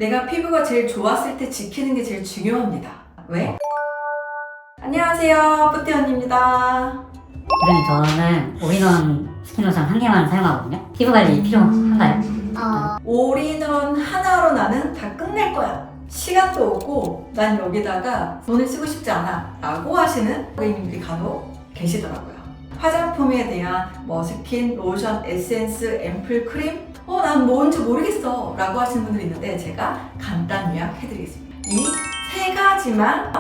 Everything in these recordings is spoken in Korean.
내가 피부가 제일 좋았을 때 지키는 게 제일 중요합니다. 왜? 안녕하세요, 뿌띠 언니입니다. 선생님, 저는 올인원 스킨로션 한 개만 사용하거든요. 피부 관리 필요한가요? 올인원 하나로 나는 다 끝낼 거야. 시간도 없고 난 여기다가 돈을 쓰고 싶지 않아 라고 하시는 고객님들이 간혹 계시더라고요. 화장품에 대한 스킨, 로션, 에센스, 앰플, 크림 난 뭔지 모르겠어 라고 하시는 분들이 있는데 제가 간단 요약해드리겠습니다. 이 세 가지만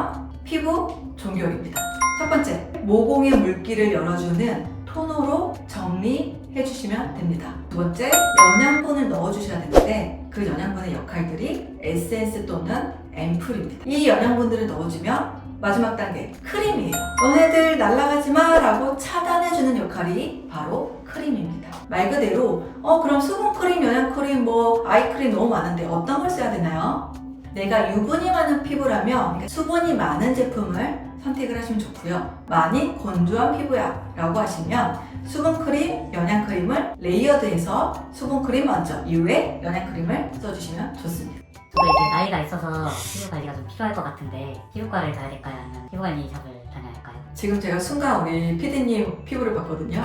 피부 종결입니다. 첫 번째, 모공의 물기를 열어주는 토너로 정리해주시면 됩니다. 두 번째, 영양분을 넣어주셔야 되는데 그 영양분의 역할들이 에센스 또는 앰플입니다. 이 영양분들을 넣어주면 마지막 단계, 크림이에요. 너네들 날아가지 마 라고 차단해주는 역할이 바로 크림입니다. 말 그대로 그럼 수분크림, 영양크림, 아이크림 너무 많은데 어떤 걸 써야 되나요? 내가 유분이 많은 피부라면 수분이 많은 제품을 선택을 하시면 좋고요. 많이 건조한 피부야 라고 하시면 수분크림, 영양크림을 레이어드해서 수분크림 먼저 이후에 영양크림을 써주시면 좋습니다. 저도 이제 나이가 있어서 피부 관리가 좀 필요할 것 같은데 피부과를 가야 될까요? 아니면 피부 관리샵을 다녀야 할까요? 지금 제가 순간 우리 PD님 피부를 봤거든요.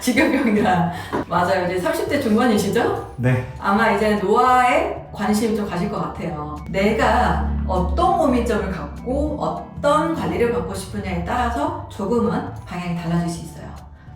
직업병이라 맞아요. 이제 30대 중반이시죠? 네. 아마 이제 노화에 관심이 좀 가실 것 같아요. 내가 어떤 고민점을 갖고 어떤 관리를 받고 싶으냐에 따라서 조금은 방향이 달라질 수 있어요.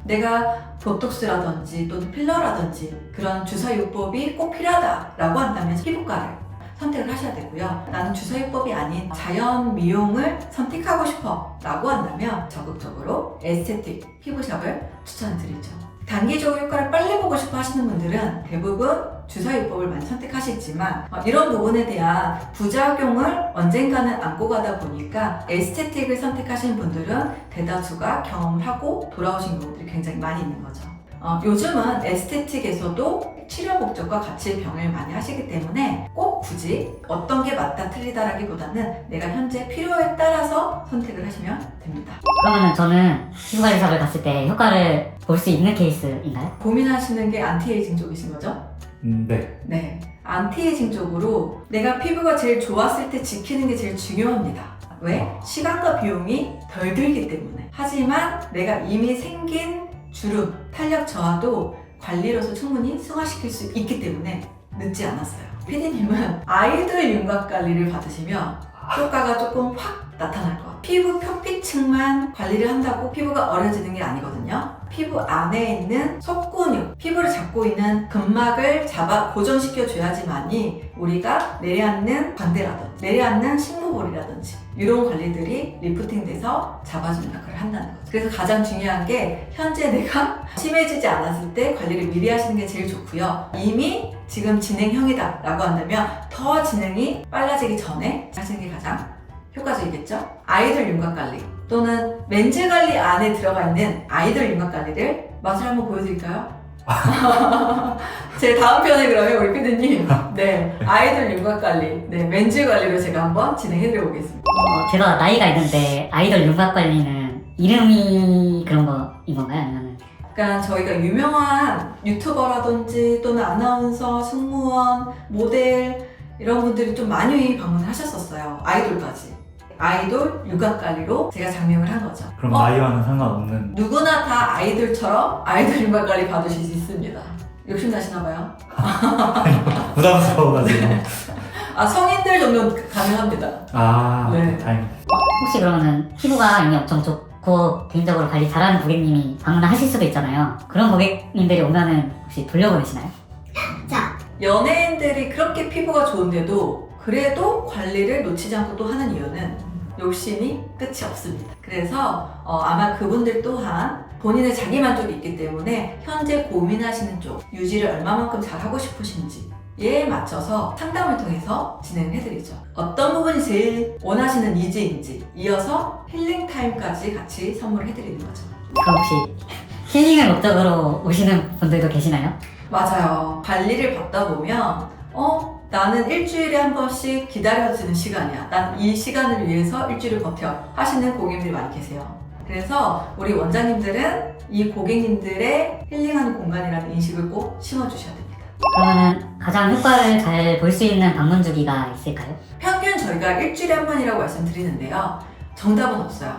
내가 보톡스라든지 또는 필러라든지 그런 주사요법이 꼭 필요하다라고 한다면 피부과를 선택을 하셔야 되고요. 나는 주사요법이 아닌 자연 미용을 선택하고 싶어 라고 한다면 적극적으로 에스테틱 피부샵을 추천드리죠. 단기적으로 효과를 빨리 보고 싶어 하시는 분들은 대부분 주사요법을 많이 선택하시지만 이런 부분에 대한 부작용을 언젠가는 안고 가다 보니까 에스테틱을 선택하시는 분들은 대다수가 경험을 하고 돌아오신 경우들이 굉장히 많이 있는 거죠. 요즘은 에스테틱에서도 치료 목적과 같이 병을 많이 하시기 때문에 꼭 굳이 어떤 게 맞다 틀리다라기보다는 내가 현재 필요에 따라서 선택을 하시면 됩니다. 그러면은 저는 피부 관리샵을 갔을 때 효과를 볼 수 있는 케이스인가요? 고민하시는 게 안티에이징 쪽이신 거죠? 네. 네. 안티에이징 쪽으로 내가 피부가 제일 좋았을 때 지키는 게 제일 중요합니다. 왜? 시간과 비용이 덜 들기 때문에. 하지만 내가 이미 생긴 주름, 탄력 저하도 관리로서 충분히 승화시킬 수 있기 때문에 늦지 않았어요. PD님은 아이들 윤곽 관리를 받으시면 효과가 조금 확 나타날 것 같아요. 피부 표피층만 관리를 한다고 피부가 어려지는 게 아니거든요. 피부 안에 있는 속근육, 피부를 잡고 있는 근막을 잡아 고정시켜줘야지만이 우리가 내려앉는 광대라든지 내려앉는 식모볼이라든지 이런 관리들이 리프팅돼서 잡아주는 역할을 한다는 거죠. 그래서 가장 중요한 게 현재 내가 심해지지 않았을 때 관리를 미리 하시는 게 제일 좋고요. 이미 지금 진행형이다 라고 한다면 더 진행이 빨라지기 전에 하시는 게 가장 효과적이겠죠? 아이돌 윤곽 관리 또는 멘즈 관리 안에 들어가 있는 아이돌 윤곽 관리를 맛을 한번 보여드릴까요? 제 다음 편에 그러면 우리 피디님 아이돌 윤곽 관리 멘즈 관리로 제가 한번 진행해드려 보겠습니다. 제가 나이가 있는데 아이돌 윤곽 관리는 이름이 그런 거인 건가요? 아니면 그러니까 저희가 유명한 유튜버라든지 또는 아나운서, 승무원, 모델 이런 분들이 좀 많이 방문을 하셨었어요. 아이돌까지. 아이돌 윤곽 관리로 제가 장명을 한 거죠. 그럼 나이와는 상관없는. 누구나 다 아이돌처럼 아이돌 윤곽 관리 받으실 수 있습니다. 욕심나시나 봐요? 부담스러워가지고. 성인들 정도는 가능합니다. 네. 다행이다. 혹시 그러면은 피부가 이미 엄청 좋고 개인적으로 관리 잘하는 고객님이 방문하실 수도 있잖아요. 그런 고객님들이 오면은 혹시 돌려보내시나요? 연예인들이 그렇게 피부가 좋은데도 그래도 관리를 놓치지 않고 또 하는 이유는 욕심이 끝이 없습니다. 그래서 아마 그분들 또한 본인의 자기만족이 있기 때문에 현재 고민하시는 쪽 유지를 얼마만큼 잘하고 싶으신지에 맞춰서 상담을 통해서 진행을 해드리죠. 어떤 부분이 제일 원하시는 니즈인지 이어서 힐링 타임까지 같이 선물을 해드리는 거죠. 그럼 혹시 힐링을 목적으로 오시는 분들도 계시나요? 맞아요. 관리를 받다 보면 나는 일주일에 한 번씩 기다려지는 시간이야. 난 이 시간을 위해서 일주일을 버텨 하시는 고객님들이 많이 계세요. 그래서 우리 원장님들은 이 고객님들의 힐링하는 공간이라는 인식을 꼭 심어주셔야 됩니다. 그러면은 가장 효과를 잘 볼 수 있는 방문 주기가 있을까요? 평균 저희가 일주일에 한 번이라고 말씀드리는데요. 정답은 없어요.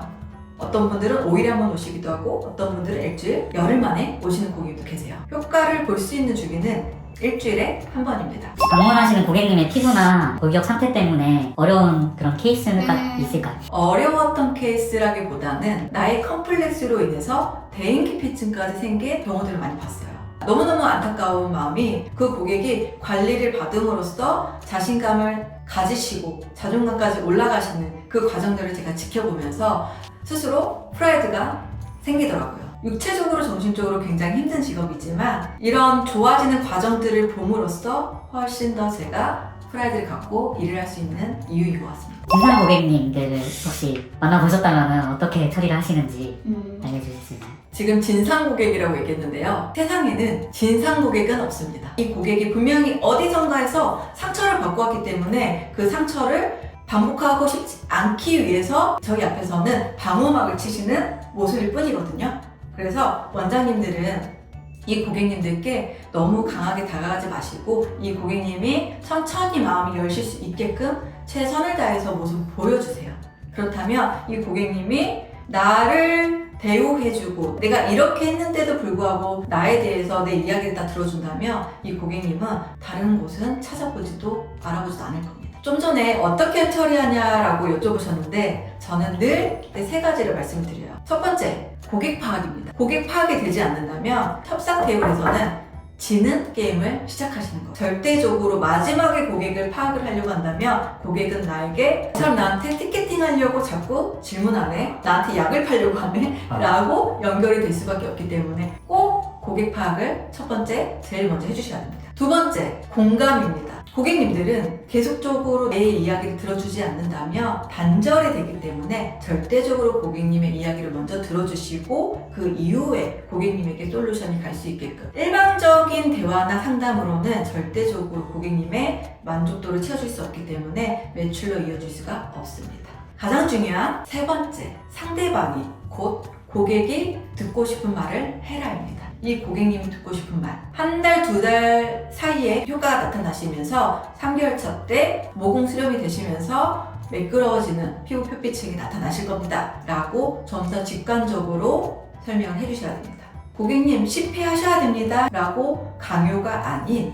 어떤 분들은 5일에 한 번 오시기도 하고 어떤 분들은 일주일, 열흘 만에 오시는 고객도 계세요. 효과를 볼 수 있는 주기는 일주일에 한 번입니다. 방문하시는 고객님의 피부나 골격 상태 때문에 어려운 그런 케이스가 있을까요? 어려웠던 케이스라기보다는 나의 컴플렉스로 인해서 대인기피증까지 생긴 경우들을 많이 봤어요. 너무너무 안타까운 마음이 그 고객이 관리를 받음으로써 자신감을 가지시고 자존감까지 올라가시는 그 과정들을 제가 지켜보면서 스스로 프라이드가 생기더라고요. 육체적으로 정신적으로 굉장히 힘든 직업이지만 이런 좋아지는 과정들을 봄으로써 훨씬 더 제가 프라이드를 갖고 일을 할 수 있는 이유인 것 같습니다. 진상 고객님들을 혹시 만나보셨다면 어떻게 처리를 하시는지 알려주실 수 있나요? 지금 진상 고객이라고 얘기했는데요. 세상에는 진상 고객은 없습니다. 이 고객이 분명히 어디선가에서 상처를 받고 왔기 때문에 그 상처를 반복하고 싶지 않기 위해서 저희 앞에서는 방어막을 치시는 모습일 뿐이거든요. 그래서 원장님들은 이 고객님들께 너무 강하게 다가가지 마시고 이 고객님이 천천히 마음이 열실 수 있게끔 최선을 다해서 모습을 보여주세요. 그렇다면 이 고객님이 나를 대우해주고 내가 이렇게 했는데도 불구하고 나에 대해서 내 이야기를 다 들어준다면 이 고객님은 다른 곳은 찾아보지도 알아보지도 않을 겁니다. 좀 전에 어떻게 처리하냐라고 여쭤보셨는데 저는 늘 세 가지를 말씀드려요. 첫 번째, 고객 파악입니다. 고객 파악이 되지 않는다면 협상 테이블에서는 지는 게임을 시작하시는 거예요. 절대적으로 마지막에 고객을 파악을 하려고 한다면 고객은 나에게 이 사람 나한테 티켓팅 하려고 자꾸 질문하네, 나한테 약을 팔려고 하네 라고 연결이 될 수밖에 없기 때문에 꼭 고객 파악을 첫 번째 제일 먼저 해주셔야 됩니다. 두 번째, 공감입니다. 고객님들은 계속적으로 내 이야기를 들어주지 않는다면 단절이 되기 때문에 절대적으로 고객님의 이야기를 먼저 들어주시고 그 이후에 고객님에게 솔루션이 갈 수 있게끔 일방적인 대화나 상담으로는 절대적으로 고객님의 만족도를 채워줄 수 없기 때문에 매출로 이어질 수가 없습니다. 가장 중요한 세 번째, 상대방이 곧 고객이 듣고 싶은 말을 해라입니다. 이 고객님이 듣고 싶은 말, 한 달, 두 달 사이에 효과가 나타나시면서 3개월 차 때 모공 수렴이 되시면서 매끄러워지는 피부 표피층이 나타나실 겁니다 라고 좀 더 직관적으로 설명을 해주셔야 됩니다. 고객님 10회 하셔야 됩니다 라고 강요가 아닌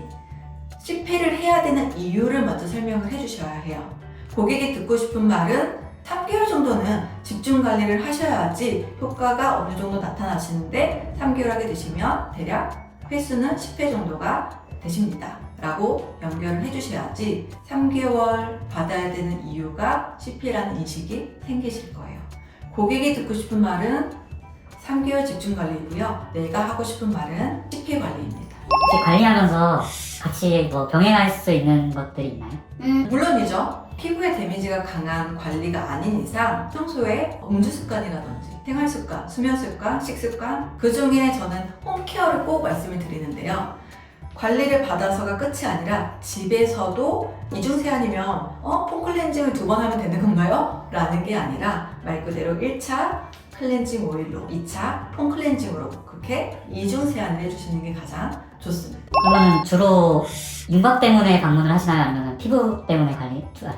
10회를 해야 되는 이유를 먼저 설명을 해주셔야 해요. 고객이 듣고 싶은 말은 3개월 정도는 집중 관리를 하셔야지 효과가 어느 정도 나타나시는데 3개월 하게 되시면 대략 횟수는 10회 정도가 되십니다 라고 연결을 해주셔야지 3개월 받아야 되는 이유가 10회라는 인식이 생기실 거예요. 고객이 듣고 싶은 말은 3개월 집중 관리이고요. 내가 하고 싶은 말은 10회 관리입니다. 혹시 관리하면서 같이 뭐 병행할 수 있는 것들이 있나요? 물론이죠. 피부에 데미지가 강한 관리가 아닌 이상 평소에 음주 습관이라든지 생활 습관, 수면 습관, 식습관 그 중에 저는 홈케어를 꼭 말씀을 드리는데요. 관리를 받아서가 끝이 아니라 집에서도 이중세안이면 폼클렌징을 2번 하면 되는 건가요? 라는 게 아니라 말 그대로 1차 클렌징 오일로 2차 폼클렌징으로 그렇게 이중세안을 해주시는 게 가장 좋습니다. 그러면 주로 윤곽 때문에 방문을 하시나요? 아니면 피부 때문에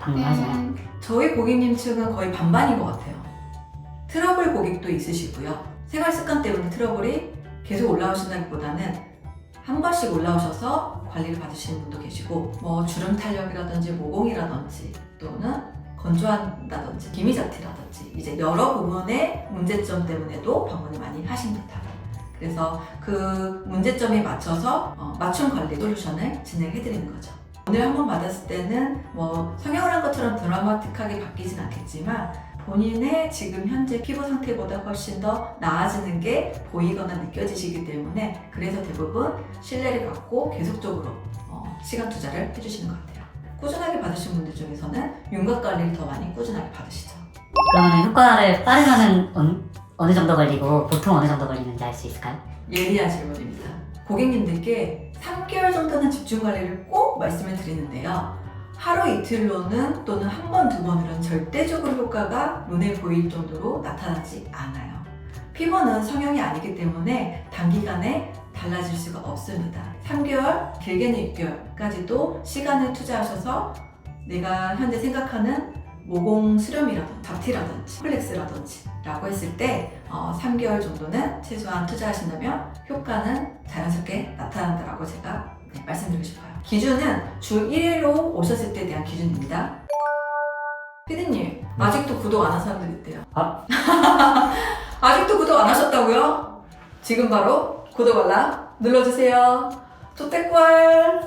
방문을 하시나요? 저희 고객님 층은 거의 반반인 것 같아요. 트러블 고객도 있으시고요. 생활 습관 때문에 트러블이 계속 올라오신다기보다는 한 번씩 올라오셔서 관리를 받으시는 분도 계시고 뭐 주름 탄력이라든지 모공이라든지 또는 건조한다든지 기미자티라든지 이제 여러 부분의 문제점 때문에도 방문을 많이 하십니다. 그래서 그 문제점에 맞춰서 맞춤 관리 솔루션을 진행해드리는 거죠. 오늘 한 번 받았을 때는 뭐 성형을 한 것처럼 드라마틱하게 바뀌진 않겠지만 본인의 지금 현재 피부 상태보다 훨씬 더 나아지는 게 보이거나 느껴지시기 때문에 그래서 대부분 신뢰를 갖고 계속적으로 시간 투자를 해주시는 것 같아요. 꾸준하게 받으신 분들 중에서는 윤곽 관리를 더 많이 꾸준하게 받으시죠. 그러면 효과를 빠르면은 어느 정도 걸리고 보통 어느 정도 걸리는지 알 수 있을까요? 예리한 질문입니다. 고객님들께 3개월 정도는 집중 관리를 꼭 말씀을 드리는데요. 하루 이틀로는 또는 한 번, 두 번으로는 절대적으로 효과가 눈에 보일 정도로 나타나지 않아요. 피부는 성형이 아니기 때문에 단기간에 달라질 수가 없습니다. 3개월, 길게는 6개월까지도 시간을 투자하셔서 내가 현재 생각하는 모공 수렴이라든지 잡티라든지 콤플렉스라든지 라고 했을 때 3개월 정도는 최소한 투자하신다면 효과는 자연스럽게 나타난다라고 제가 말씀드리고 싶어요. 기준은 주 1회로 오셨을 때에 대한 기준입니다. 피디님, 아직도 구독 안 한 사람들 있대요. 아직도 구독 안 하셨다고요? 지금 바로 구독 알람 눌러주세요. 초대꼴